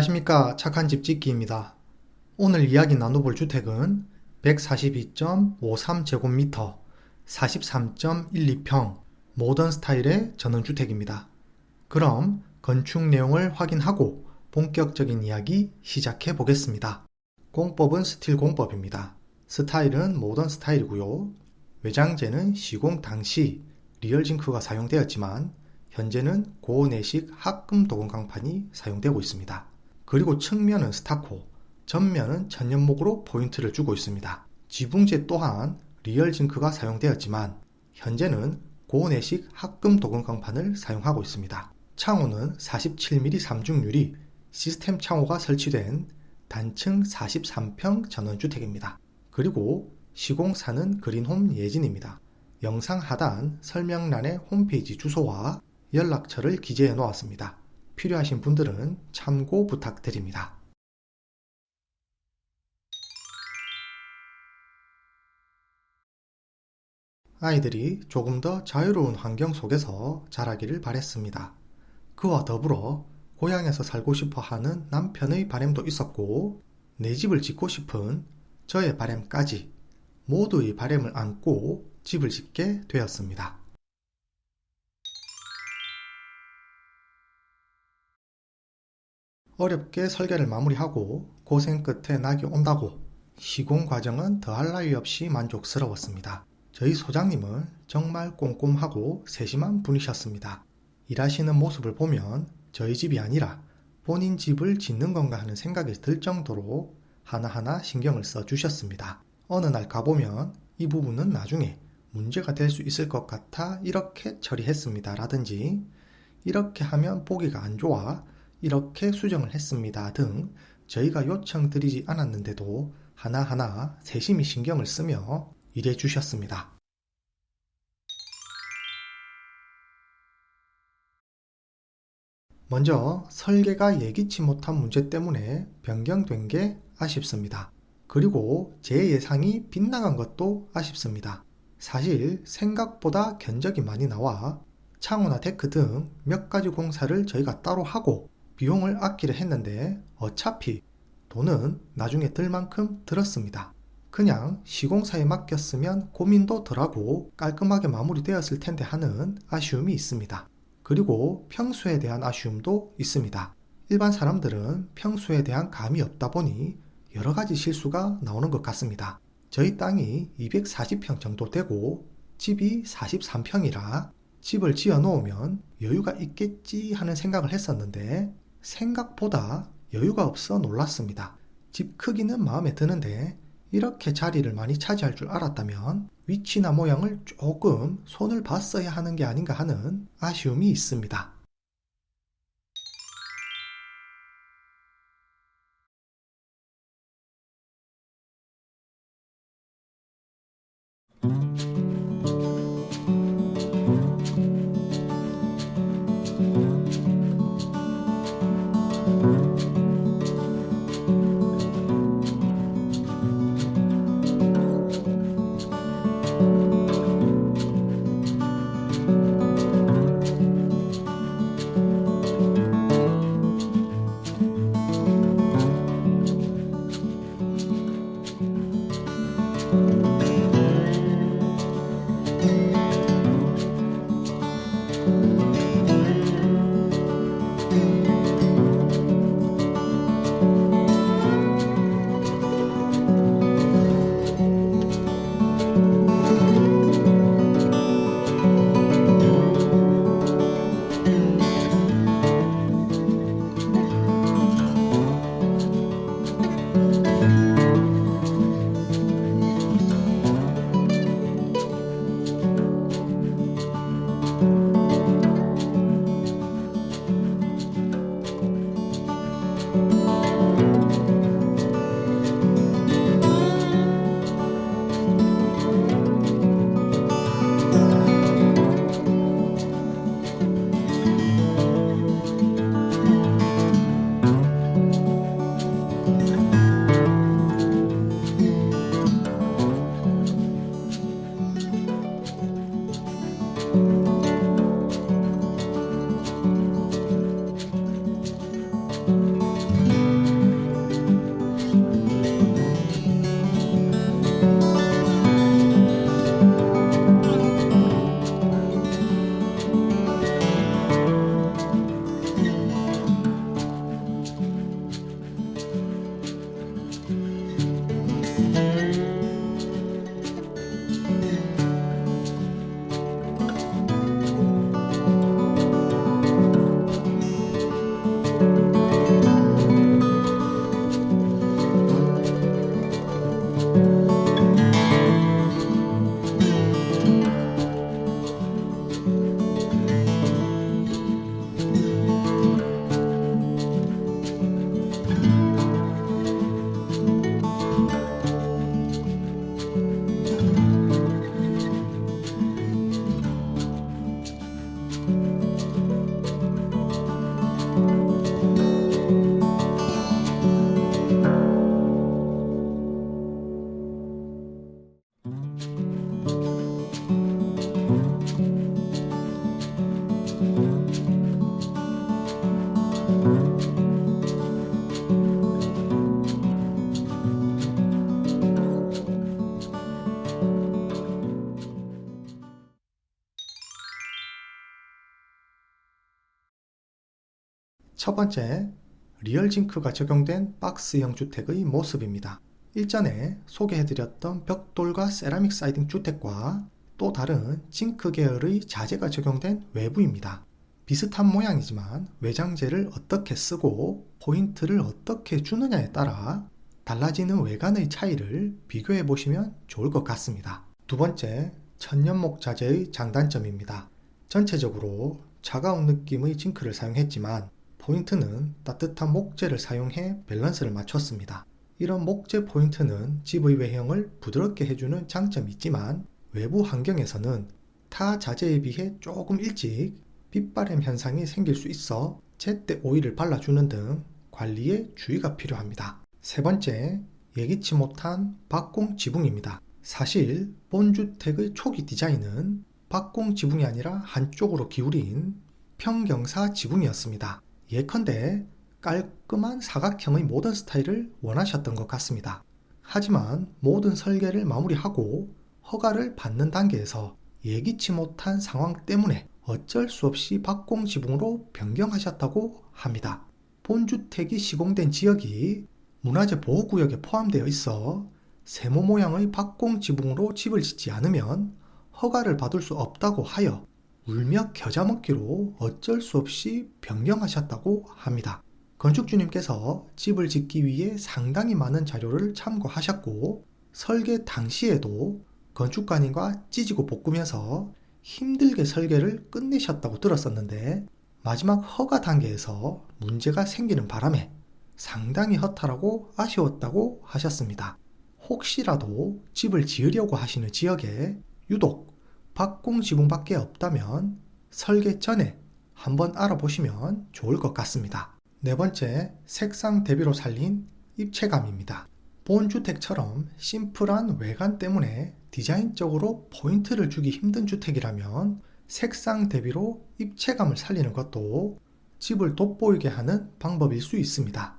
안녕하십니까. 착한 집 짓기입니다. 오늘 이야기 나눠볼 주택은 142.53제곱미터 43.12평 모던 스타일의 전원주택입니다. 그럼 건축 내용을 확인하고 본격적인 이야기 시작해 보겠습니다. 공법은 스틸 공법입니다. 스타일은 모던 스타일이고요. 외장재는 시공 당시 리얼 징크가 사용되었지만 현재는 고내식 합금 도금 강판이 사용되고 있습니다. 그리고 측면은 스타코, 전면은 천연목으로 포인트를 주고 있습니다. 지붕재 또한 리얼 징크가 사용되었지만 현재는 고내식 합금 도금 강판을 사용하고 있습니다. 창호는 47mm 삼중 유리 시스템 창호가 설치된 단층 43평 전원주택입니다. 그리고 시공사는 그린홈 예진입니다. 영상 하단 설명란에 홈페이지 주소와 연락처를 기재해 놓았습니다. 필요하신 분들은 참고 부탁드립니다. 아이들이 조금 더 자유로운 환경 속에서 자라기를 바랬습니다. 그와 더불어 고향에서 살고 싶어 하는 남편의 바람도 있었고 내 집을 짓고 싶은 저의 바람까지 모두의 바람을 안고 집을 짓게 되었습니다. 어렵게 설계를 마무리하고 고생 끝에 낙이 온다고 시공 과정은 더할 나위 없이 만족스러웠습니다. 저희 소장님은 정말 꼼꼼하고 세심한 분이셨습니다. 일하시는 모습을 보면 저희 집이 아니라 본인 집을 짓는 건가 하는 생각이 들 정도로 하나하나 신경을 써주셨습니다. 어느 날 가보면 이 부분은 나중에 문제가 될 수 있을 것 같아 이렇게 처리했습니다 라든지 이렇게 하면 보기가 안 좋아 이렇게 수정을 했습니다 등 저희가 요청드리지 않았는데도 하나하나 세심히 신경을 쓰며 일해 주셨습니다. 먼저 설계가 예기치 못한 문제 때문에 변경된 게 아쉽습니다. 그리고 제 예상이 빗나간 것도 아쉽습니다. 사실 생각보다 견적이 많이 나와 창호나 데크 등 몇 가지 공사를 저희가 따로 하고 비용을 아끼려 했는데 어차피 돈은 나중에 들 만큼 들었습니다. 그냥 시공사에 맡겼으면 고민도 덜하고 깔끔하게 마무리되었을 텐데 하는 아쉬움이 있습니다. 그리고 평수에 대한 아쉬움도 있습니다. 일반 사람들은 평수에 대한 감이 없다 보니 여러 가지 실수가 나오는 것 같습니다. 저희 땅이 240평 정도 되고 집이 43평이라 집을 지어 놓으면 여유가 있겠지 하는 생각을 했었는데 생각보다 여유가 없어 놀랐습니다. 집 크기는 마음에 드는데 이렇게 자리를 많이 차지할 줄 알았다면 위치나 모양을 조금 손을 봤어야 하는 게 아닌가 하는 아쉬움이 있습니다. 첫 번째, 리얼징크가 적용된 박스형 주택의 모습입니다. 일전에 소개해드렸던 벽돌과 세라믹 사이딩 주택과 또 다른 징크 계열의 자재가 적용된 외부입니다. 비슷한 모양이지만 외장재를 어떻게 쓰고 포인트를 어떻게 주느냐에 따라 달라지는 외관의 차이를 비교해 보시면 좋을 것 같습니다. 두 번째, 천연목 자재의 장단점입니다. 전체적으로 차가운 느낌의 징크를 사용했지만 포인트는 따뜻한 목재를 사용해 밸런스를 맞췄습니다. 이런 목재 포인트는 집의 외형을 부드럽게 해주는 장점이 있지만 외부 환경에서는 타 자재에 비해 조금 일찍 빛바램 현상이 생길 수 있어 제때 오일을 발라주는 등 관리에 주의가 필요합니다. 세 번째, 예기치 못한 박공 지붕입니다. 사실 본주택의 초기 디자인은 박공 지붕이 아니라 한쪽으로 기울인 평경사 지붕이었습니다. 예컨대 깔끔한 사각형의 모던 스타일을 원하셨던 것 같습니다. 하지만 모든 설계를 마무리하고 허가를 받는 단계에서 예기치 못한 상황 때문에 어쩔 수 없이 박공 지붕으로 변경하셨다고 합니다. 본주택이 시공된 지역이 문화재 보호구역에 포함되어 있어 세모 모양의 박공 지붕으로 집을 짓지 않으면 허가를 받을 수 없다고 하여 울며 겨자 먹기로 어쩔 수 없이 변경하셨다고 합니다. 건축주님께서 집을 짓기 위해 상당히 많은 자료를 참고하셨고 설계 당시에도 건축가님과 찢고 볶으면서 힘들게 설계를 끝내셨다고 들었었는데 마지막 허가 단계에서 문제가 생기는 바람에 상당히 허탈하고 아쉬웠다고 하셨습니다. 혹시라도 집을 지으려고 하시는 지역에 유독 박공 지붕밖에 없다면 설계 전에 한번 알아보시면 좋을 것 같습니다. 네 번째, 색상 대비로 살린 입체감입니다. 본주택처럼 심플한 외관 때문에 디자인적으로 포인트를 주기 힘든 주택이라면 색상 대비로 입체감을 살리는 것도 집을 돋보이게 하는 방법일 수 있습니다.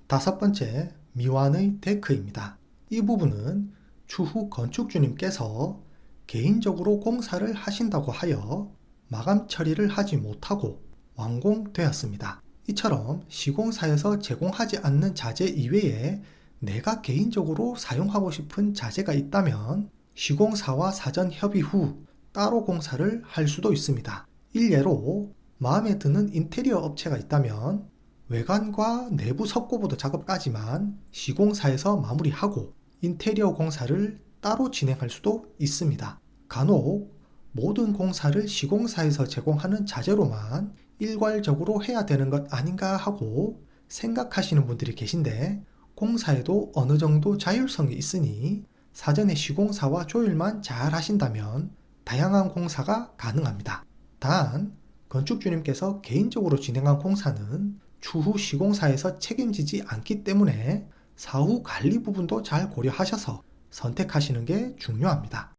다섯 번째, 미완의 데크입니다. 이 부분은 추후 건축주님께서 개인적으로 공사를 하신다고 하여 마감 처리를 하지 못하고 완공되었습니다. 이처럼 시공사에서 제공하지 않는 자재 이외에 내가 개인적으로 사용하고 싶은 자재가 있다면 시공사와 사전 협의 후 따로 공사를 할 수도 있습니다. 일례로 마음에 드는 인테리어 업체가 있다면 외관과 내부 석고보드 작업까지만 시공사에서 마무리하고 인테리어 공사를 따로 진행할 수도 있습니다. 간혹 모든 공사를 시공사에서 제공하는 자재로만 일괄적으로 해야 되는 것 아닌가 하고 생각하시는 분들이 계신데 공사에도 어느 정도 자율성이 있으니 사전에 시공사와 조율만 잘 하신다면 다양한 공사가 가능합니다. 단, 건축주님께서 개인적으로 진행한 공사는 추후 시공사에서 책임지지 않기 때문에 사후 관리 부분도 잘 고려하셔서 선택하시는 게 중요합니다.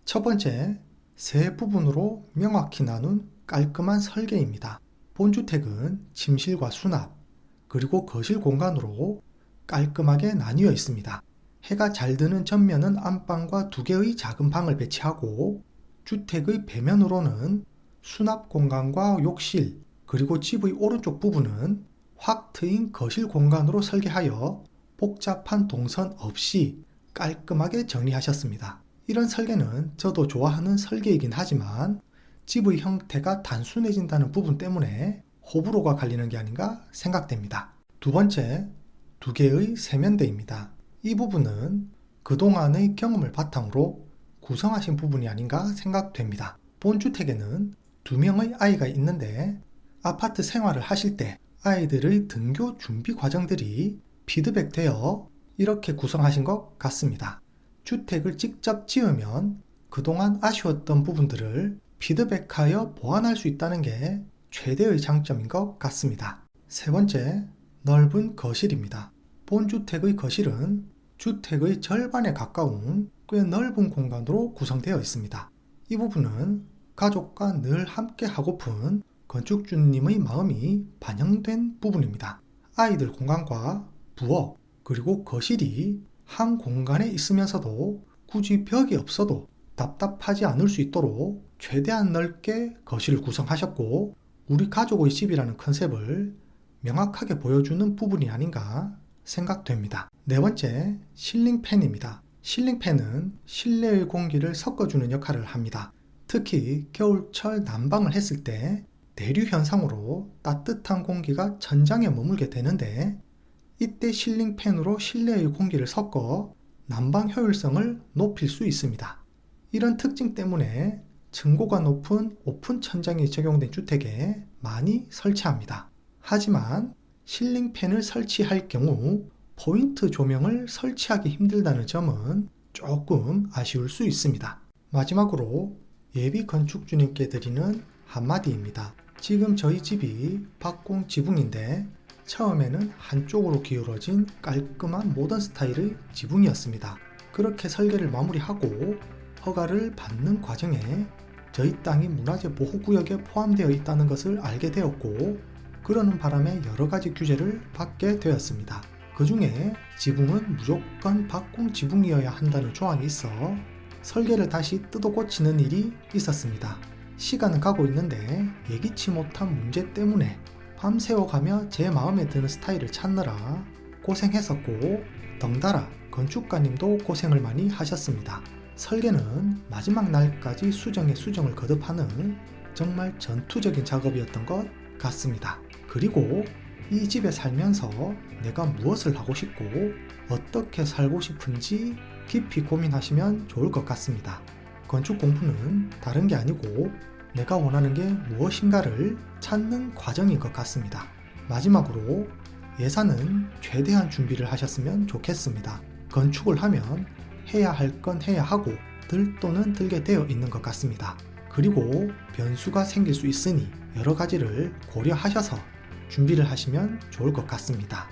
첫 번째, 세 부분으로 명확히 나눈 깔끔한 설계입니다. 본주택은 침실과 수납, 그리고 거실 공간으로 깔끔하게 나뉘어 있습니다. 해가 잘 드는 전면은 안방과 2개의 작은 방을 배치하고 주택의 배면으로는 수납 공간과 욕실, 그리고 집의 오른쪽 부분은 확 트인 거실 공간으로 설계하여 복잡한 동선 없이 깔끔하게 정리하셨습니다. 이런 설계는 저도 좋아하는 설계이긴 하지만 집의 형태가 단순해진다는 부분 때문에 호불호가 갈리는 게 아닌가 생각됩니다. 두 번째, 2개의 세면대입니다. 이 부분은 그동안의 경험을 바탕으로 구성하신 부분이 아닌가 생각됩니다. 본주택에는 2명의 아이가 있는데 아파트 생활을 하실 때 아이들의 등교 준비 과정들이 피드백되어 이렇게 구성하신 것 같습니다. 주택을 직접 지으면 그동안 아쉬웠던 부분들을 피드백하여 보완할 수 있다는 게 최대의 장점인 것 같습니다. 세 번째, 넓은 거실입니다. 본주택의 거실은 주택의 절반에 가까운 꽤 넓은 공간으로 구성되어 있습니다. 이 부분은 가족과 늘 함께 하고픈 건축주님의 마음이 반영된 부분입니다. 아이들 공간과 부엌, 그리고 거실이 한 공간에 있으면서도 굳이 벽이 없어도 답답하지 않을 수 있도록 최대한 넓게 거실을 구성하셨고 우리 가족의 집이라는 컨셉을 명확하게 보여주는 부분이 아닌가 생각됩니다. 네 번째, 실링팬입니다. 실링팬은 실내의 공기를 섞어주는 역할을 합니다. 특히 겨울철 난방을 했을 때 대류 현상으로 따뜻한 공기가 천장에 머물게 되는데 이때 실링팬으로 실내의 공기를 섞어 난방 효율성을 높일 수 있습니다. 이런 특징 때문에 층고가 높은 오픈 천장이 적용된 주택에 많이 설치합니다. 하지만 실링팬을 설치할 경우 포인트 조명을 설치하기 힘들다는 점은 조금 아쉬울 수 있습니다. 마지막으로 예비 건축주님께 드리는 한마디입니다. 지금 저희 집이 박공 지붕인데 처음에는 한쪽으로 기울어진 깔끔한 모던 스타일의 지붕이었습니다. 그렇게 설계를 마무리하고 허가를 받는 과정에 저희 땅이 문화재 보호구역에 포함되어 있다는 것을 알게 되었고 그러는 바람에 여러가지 규제를 받게 되었습니다. 그 중에 지붕은 무조건 박공 지붕이어야 한다는 조항이 있어 설계를 다시 뜯어 고치는 일이 있었습니다. 시간은 가고 있는데 예기치 못한 문제 때문에 밤새워가며 제 마음에 드는 스타일을 찾느라 고생했었고 덩달아 건축가님도 고생을 많이 하셨습니다. 설계는 마지막 날까지 수정에 수정을 거듭하는 정말 전투적인 작업이었던 것 같습니다. 그리고 이 집에 살면서 내가 무엇을 하고 싶고 어떻게 살고 싶은지 깊이 고민하시면 좋을 것 같습니다. 건축 공부는 다른 게 아니고 내가 원하는 게 무엇인가를 찾는 과정인 것 같습니다. 마지막으로 예산은 최대한 준비를 하셨으면 좋겠습니다. 건축을 하면 해야 할 건 해야 하고 들 돈은 들게 되어 있는 것 같습니다. 그리고 변수가 생길 수 있으니 여러 가지를 고려하셔서 준비를 하시면 좋을 것 같습니다.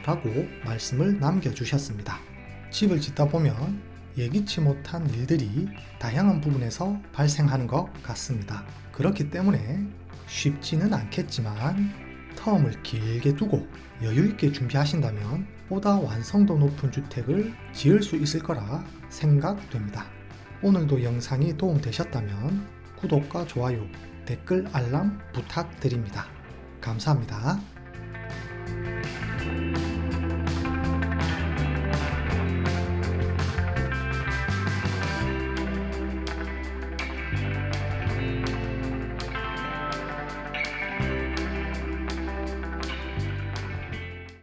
라고 말씀을 남겨주셨습니다. 집을 짓다 보면 예기치 못한 일들이 다양한 부분에서 발생하는 것 같습니다. 그렇기 때문에 쉽지는 않겠지만 텀을 길게 두고 여유있게 준비하신다면 보다 완성도 높은 주택을 지을 수 있을 거라 생각됩니다. 오늘도 영상이 도움되셨다면 구독과 좋아요, 댓글 알람 부탁드립니다. 감사합니다.